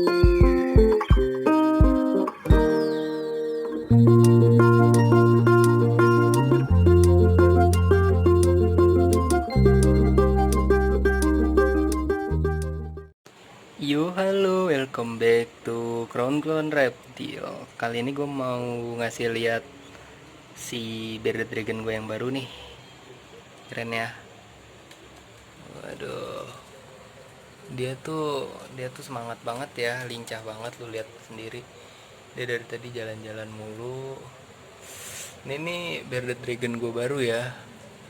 Yo halo, welcome back to Crown Reptile. Kali ini gue mau ngasih lihat si bearded dragon gue yang baru nih. Keren ya. Waduh. Dia tuh semangat banget ya, lincah banget, lu lihat sendiri. Dia dari tadi jalan-jalan mulu. Ini nih bearded dragon gue baru ya.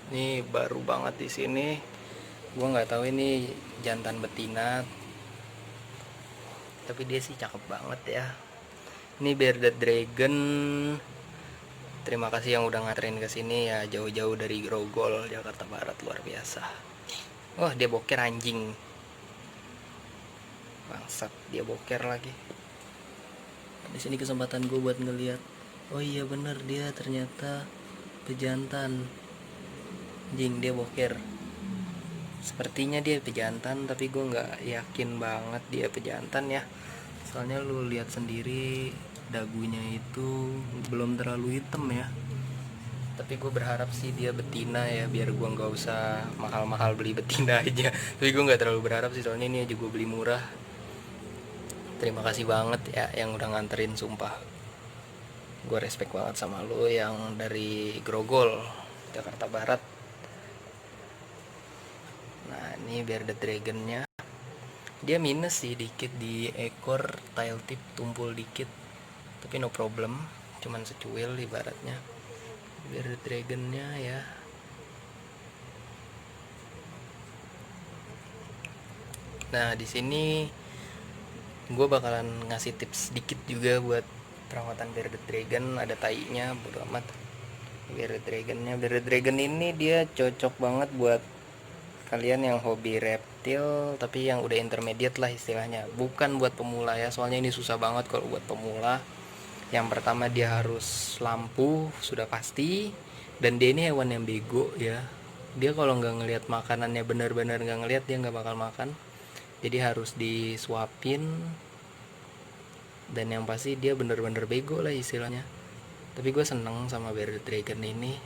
Ini baru banget di sini. Gue nggak tahu ini jantan betina, tapi dia sih cakep banget ya. Ini bearded dragon. Terima kasih yang udah nganterin ke sini ya, jauh-jauh dari Grogol, Jakarta Barat, luar biasa. Wah, dia boker anjing. Bangsat, dia boker lagi. Di sini kesempatan gue buat ngeliat. Oh iya bener, dia ternyata pejantan. Anjing, dia boker. Sepertinya dia pejantan, tapi gue nggak yakin banget dia pejantan ya. Soalnya lu lihat sendiri dagunya itu belum terlalu hitam ya. Tapi gue berharap sih dia betina ya, biar gue nggak usah mahal-mahal beli betina aja. Tapi gue nggak terlalu berharap sih, soalnya ini aja gue beli murah. Terima kasih banget ya yang udah nganterin, sumpah. Gue respect banget sama lo yang dari Grogol, Jakarta Barat. Nah ini bearded dragonnya. Dia minus sih dikit di ekor, tail tip tumpul dikit, tapi no problem, cuman secuil ibaratnya. Bearded dragonnya ya. Nah di sini gue bakalan ngasih tips dikit juga buat perawatan bearded dragon. Ada tainya, bodo amat. Bearded dragon ini dia cocok banget buat kalian yang hobi reptil, tapi yang udah intermediate lah istilahnya, bukan buat pemula ya. Soalnya ini susah banget kalau buat pemula. Yang pertama dia harus lampu, sudah pasti. Dan dia ini hewan yang bego ya. Dia kalau nggak ngelihat makanannya, benar-benar nggak ngelihat, dia nggak bakal makan. Jadi harus disuapin. Dan yang pasti dia benar-benar bego lah istilahnya. Tapi gue seneng sama bearded dragon ini,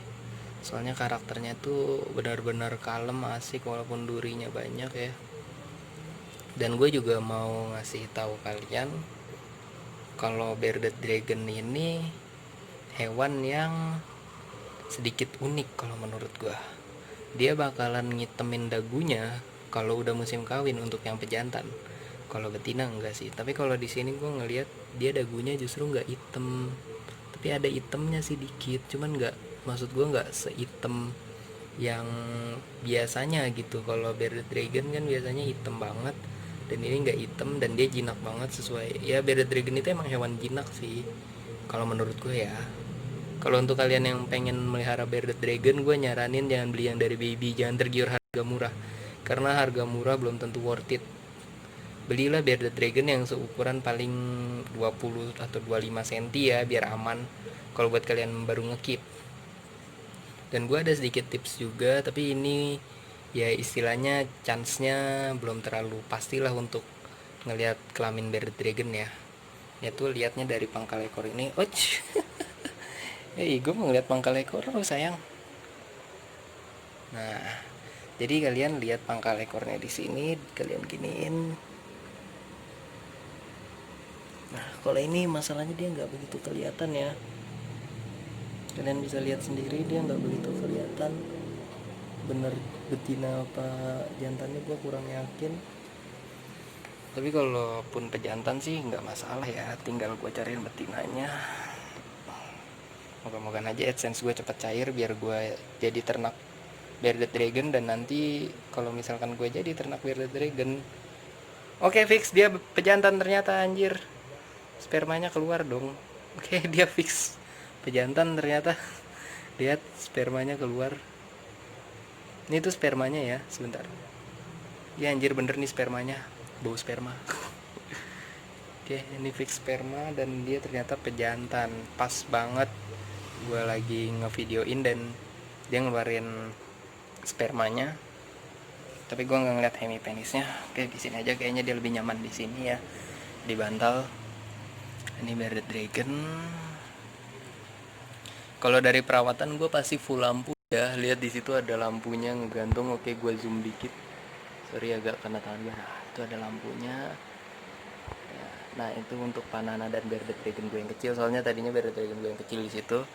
soalnya karakternya tuh benar-benar kalem, asik, walaupun durinya banyak ya. Dan gue juga mau ngasih tahu kalian kalau bearded dragon ini hewan yang sedikit unik kalau menurut gue. Dia bakalan ngitemin dagunya kalau udah musim kawin untuk yang pejantan. Kalau betina enggak sih. Tapi kalau di sini gue ngelihat dia dagunya justru nggak hitam. Tapi ada hitamnya sih dikit, cuman nggak, maksud gue nggak sehitam yang biasanya gitu. Kalau bearded dragon kan biasanya hitam banget, dan ini nggak hitam, dan dia jinak banget. Sesuai ya, bearded dragon itu emang hewan jinak sih kalau menurut gue ya. Kalau untuk kalian yang pengen melihara bearded dragon, gue nyaranin jangan beli yang dari baby, jangan tergiur harga murah, karena harga murah belum tentu worth it. Belilah bearded dragon yang seukuran paling 20 atau 25 cm ya, biar aman kalau buat kalian baru ngekip. Dan gue ada sedikit tips juga, tapi ini ya istilahnya chance-nya belum terlalu pastilah untuk ngelihat kelamin bearded dragon ya. Ya tuh lihatnya dari pangkal ekor ini. Och. Gue mau ngeliat pangkal ekor lo sayang. Nah, jadi kalian lihat pangkal ekornya di sini, kalian giniin. Nah, kalau ini masalahnya dia nggak begitu kelihatan ya. Kalian bisa lihat sendiri, dia nggak begitu kelihatan. Bener betina apa jantannya gue kurang yakin. Tapi kalaupun pejantan sih nggak masalah ya, tinggal gue cariin betinanya. Moga-moga aja AdSense gue cepat cair biar gue jadi ternak bearded dragon. Dan nanti kalau misalkan gue jadi ternak bearded dragon, oke, fix dia pejantan ternyata, anjir. Spermanya keluar dong. Oke, dia fix pejantan ternyata. Lihat spermanya keluar. Ini tuh spermanya ya, sebentar. Ya anjir, bener nih spermanya, bau sperma. Oke, ini fix sperma dan dia ternyata pejantan. Pas banget gue lagi ngevideoin dan dia ngeluarin spermanya. Tapi gue nggak ngeliat hemipenisnya. Oke, di sini aja kayaknya dia lebih nyaman di sini ya. di bantal. Ini Bearded Dragon. Kalau dari perawatan gue pasti full lampu ya. Lihat di situ ada lampunya ngegantung. Oke, gue zoom dikit. Sorry agak kena tangan gue. Nah, itu ada lampunya. Ya, nah, itu untuk Panana dan Bearded Dragon gue yang kecil. Soalnya tadinya Bearded Dragon gue yang kecil di situ.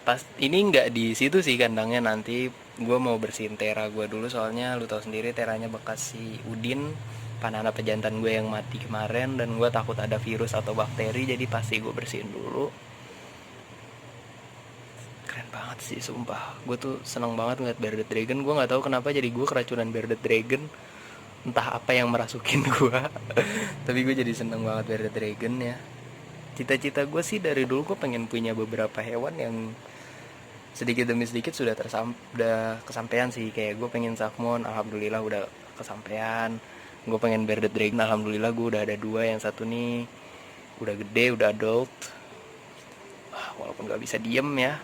Pas ini nggak di situ sih kandangnya, nanti gue mau bersihin tera gue dulu, soalnya lu tahu sendiri teranya bekas si Udin, Panana pejantan gue yang mati kemarin, dan gue takut ada virus atau bakteri, jadi pasti gue bersihin dulu. Keren banget sih sumpah, gue tuh seneng banget ngeliat Bearded Dragon. Gue nggak tahu kenapa jadi gue keracunan Bearded Dragon, entah apa yang merasukin gue. Tapi gue jadi seneng banget Bearded Dragon ya. Cita-cita gue sih dari dulu gue pengen punya beberapa hewan yang sedikit demi sedikit sudah kesampaian sih. Kayak gue pengen Salmon, alhamdulillah udah kesampaian. Gue pengen Bearded Dragon, alhamdulillah gue udah ada 2. Yang satu nih udah gede, udah adult. Walaupun gak bisa diem ya,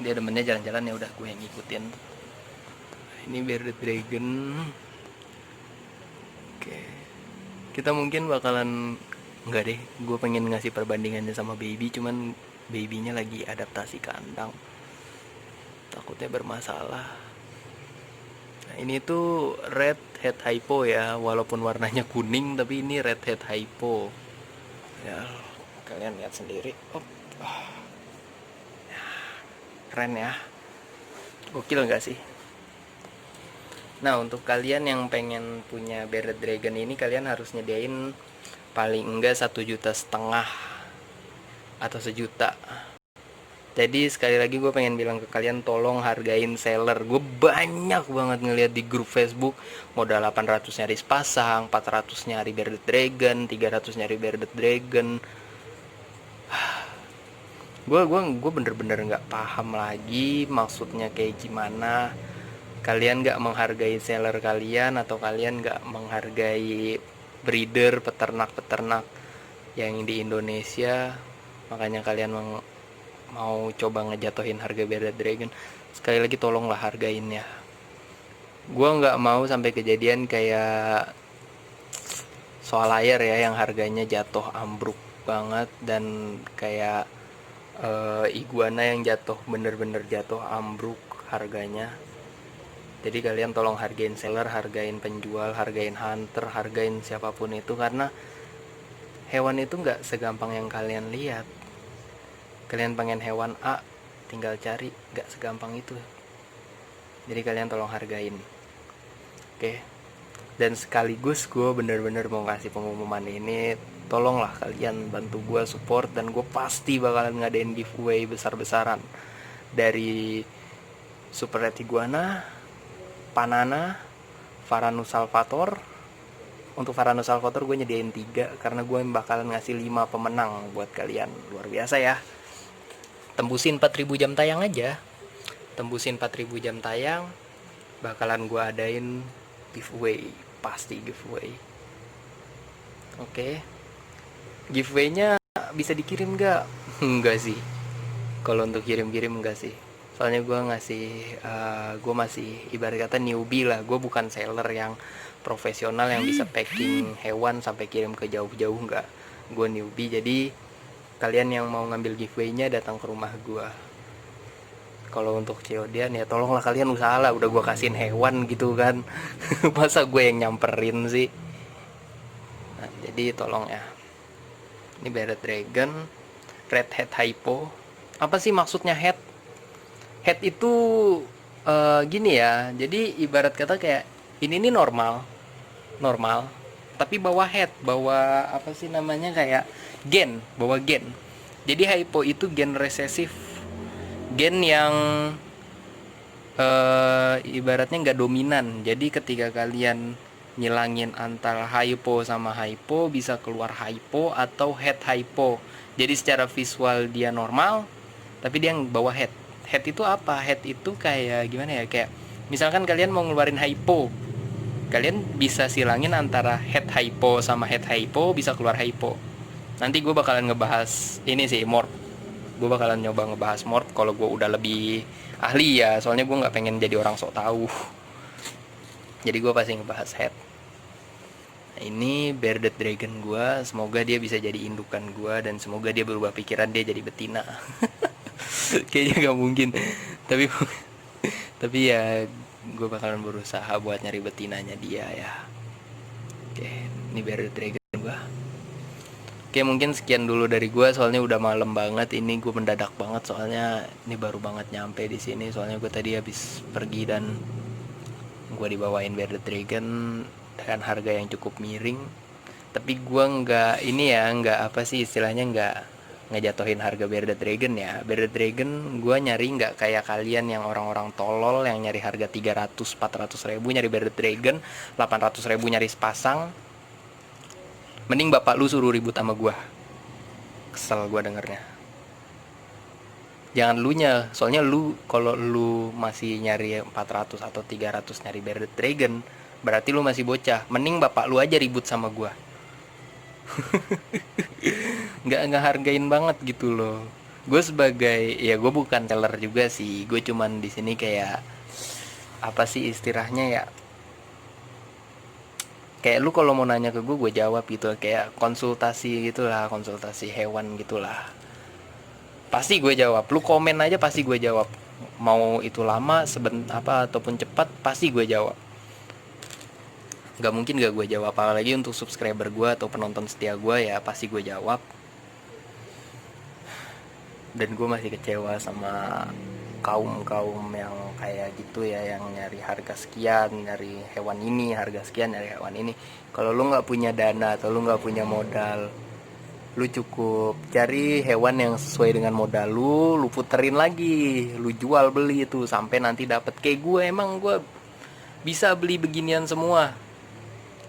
dia demennya jalan-jalan, ya udah gue yang ngikutin. Ini Bearded Dragon. Oke, kita mungkin bakalan, enggak deh, gue pengen ngasih perbandingannya sama baby, cuman babynya lagi adaptasi kandang, takutnya bermasalah. Nah, ini tuh red head hypo ya, walaupun warnanya kuning tapi ini red head hypo ya, kalian lihat sendiri. Keren ya, gokil nggak sih? Nah, untuk kalian yang pengen punya Bearded Dragon ini, kalian harus nyediain paling enggak 1,5 juta atau 1 juta. Jadi sekali lagi gue pengen bilang ke kalian, tolong hargain seller. Gue banyak banget ngeliat di grup Facebook, modal 800 nyari sepasang, 400 nyari Bearded Dragon, 300 nyari Bearded Dragon. Gue bener-bener nggak paham lagi maksudnya kayak gimana. Kalian nggak menghargai seller kalian, atau kalian nggak menghargai breeder, peternak-peternak yang di Indonesia. Makanya kalian mau coba ngejatuhin harga Bearded Dragon. Sekali lagi tolonglah hargain ya. Gue nggak mau sampai kejadian kayak soal air ya, yang harganya jatuh ambruk banget, dan kayak iguana yang jatuh bener-bener jatuh ambruk harganya. Jadi kalian tolong hargain seller, hargain penjual, hargain hunter, hargain siapapun itu, karena hewan itu nggak segampang yang kalian lihat. Kalian pengen hewan A, tinggal cari, nggak segampang itu. Jadi kalian tolong hargain. Oke. Dan sekaligus gue bener-bener mau ngasih pengumuman ini, tolonglah kalian bantu gue support, dan gue pasti bakalan ngadain giveaway besar-besaran dari Super Red Iguana, Panana, Varanus salvator. Untuk Varanus salvator gue nyediain 3, karena gue bakalan ngasih 5 pemenang buat kalian. Luar biasa ya. Tembusin 4.000 jam tayang aja. Tembusin 4.000 jam tayang, bakalan gue adain giveaway. Pasti giveaway. Oke. Giveaway-nya bisa dikirim gak? Enggak sih. Kalau untuk kirim-kirim enggak sih. Soalnya gue gue masih ibarat kata newbie lah. Gue bukan seller yang profesional yang bisa packing hewan sampai kirim ke jauh-jauh, enggak. Gue newbie, jadi kalian yang mau ngambil giveaway-nya datang ke rumah gue. Kalau untuk COD-an ya tolonglah kalian usahalah, udah gue kasihin hewan gitu kan. Masa gue yang nyamperin sih. Nah, jadi tolong ya. Ini Bearded Dragon red head hypo. Apa sih maksudnya head? Head itu gini ya. Jadi ibarat kata kayak ini nih normal, tapi bawa head, bawa apa sih namanya, kayak gen, bawa gen. Jadi hypo itu gen resesif, gen yang ibaratnya nggak dominan. Jadi ketika kalian nyilangin antara hypo sama hypo, bisa keluar hypo atau head hypo. Jadi secara visual dia normal, tapi dia bawa head. Head itu apa? Head itu kayak gimana ya? Kayak misalkan kalian mau ngeluarin hypo, kalian bisa silangin antara head hypo sama head hypo, bisa keluar hypo. Nanti gue bakalan ngebahas ini sih, morph. Gue bakalan nyoba ngebahas morph kalau gue udah lebih ahli ya. Soalnya gue nggak pengen jadi orang sok tahu. Jadi gue pasti ngebahas head. Ini bearded dragon gua, semoga dia bisa jadi indukan gua dan semoga dia berubah pikiran dia jadi betina. Kayaknya nggak mungkin, tapi tapi ya gue bakalan berusaha buat nyari betinanya dia ya. Oke, ini bearded dragon gua. Oke, mungkin sekian dulu dari gue, soalnya udah malam banget. Ini gue mendadak banget, soalnya ini baru banget nyampe di sini. Soalnya gue tadi habis pergi dan gue dibawain bearded dragon dengan harga yang cukup miring. Tapi gue nggak ini ya, nggak apa sih istilahnya, nggak ngejatuhin harga bearded dragon ya. Bearded dragon gue nyari nggak kayak kalian yang orang-orang tolol yang nyari harga 300-400 ribu nyari bearded dragon, 800 ribu nyari sepasang. Mending bapak lu suruh ribut sama gue. Kesel gue dengernya. Jangan lu nya, soalnya lu kalau lu masih nyari 400 atau 300 nyari bearded dragon, berarti lu masih bocah. Mending bapak lu aja ribut sama gue. nggak hargain banget gitu loh. Gue sebagai, ya gue bukan seller juga sih, gue cuman di sini kayak apa sih istilahnya ya, kayak lu kalau mau nanya ke gue jawab gitu, kayak konsultasi gitulah, konsultasi hewan gitulah. Pasti gue jawab, lu komen aja pasti gue jawab, mau itu lama apa ataupun cepat pasti gue jawab. Gak mungkin gak gue jawab, apalagi untuk subscriber gue atau penonton setia gue ya pasti gue jawab. Dan gue masih kecewa sama kaum yang kayak gitu ya, yang nyari harga sekian, nyari hewan ini harga sekian, nyari hewan ini. Kalau lu nggak punya dana atau lu nggak punya modal, lu cukup cari hewan yang sesuai dengan modal lu puterin lagi, lu jual beli itu sampai nanti dapet. Kayak gue, emang gue bisa beli beginian semua.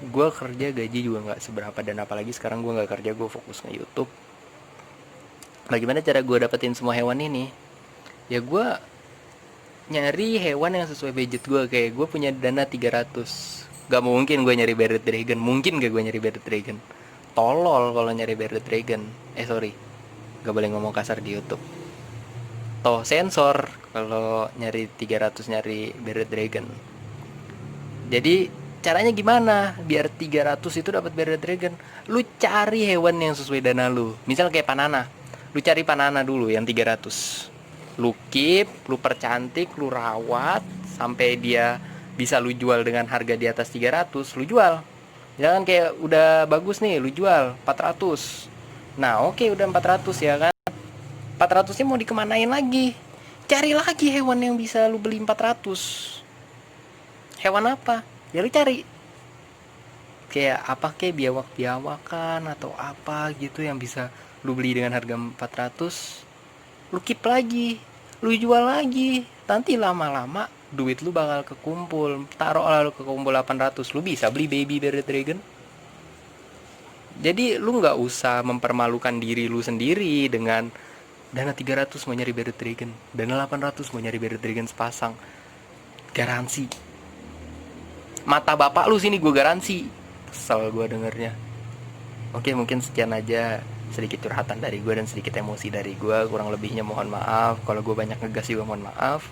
Gue kerja gaji juga nggak seberapa, dan apalagi sekarang gue nggak kerja, gue fokus nge YouTube. Bagaimana cara gue dapetin semua hewan ini? Ya gue nyari hewan yang sesuai budget gue. Kayak gue punya dana 300, gak mungkin gue nyari bearded dragon. Mungkin gak gue nyari bearded dragon? Tolol kalau nyari bearded dragon. Sorry, gak boleh ngomong kasar di YouTube. Toh sensor kalau nyari 300 nyari bearded dragon. Jadi caranya gimana biar 300 itu dapat bearded dragon? Lu cari hewan yang sesuai dana lu. Misal kayak panana, lu cari panana dulu yang 300, lu keep, lu percantik, lu rawat sampai dia bisa lu jual dengan harga di atas 300, lu jual. Jangan kayak udah bagus nih lu jual 400. Nah oke, udah 400 ya kan, 400 nya mau dikemanain lagi? Cari lagi hewan yang bisa lu beli 400. Hewan apa? Ya lu cari kayak apa, kayak biawak-biawakan atau apa gitu yang bisa lu beli dengan harga 400, lu keep lagi, lu jual lagi. Nanti lama-lama duit lu bakal kekumpul. Taruh lalu kekumpul 800, lu bisa beli baby bearded dragon. Jadi lu nggak usah mempermalukan diri lu sendiri dengan dana 300 mau nyari bearded dragon, dana 800 mau nyari bearded dragon sepasang. Garansi mata bapak lu sini gue garansi. Kesel gue dengernya. Oke, mungkin sekian aja sedikit curhatan dari gue dan sedikit emosi dari gue. Kurang lebihnya mohon maaf. Kalau gue banyak ngegas juga mohon maaf.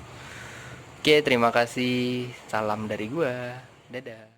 Oke, terima kasih. Salam dari gue. Dadah.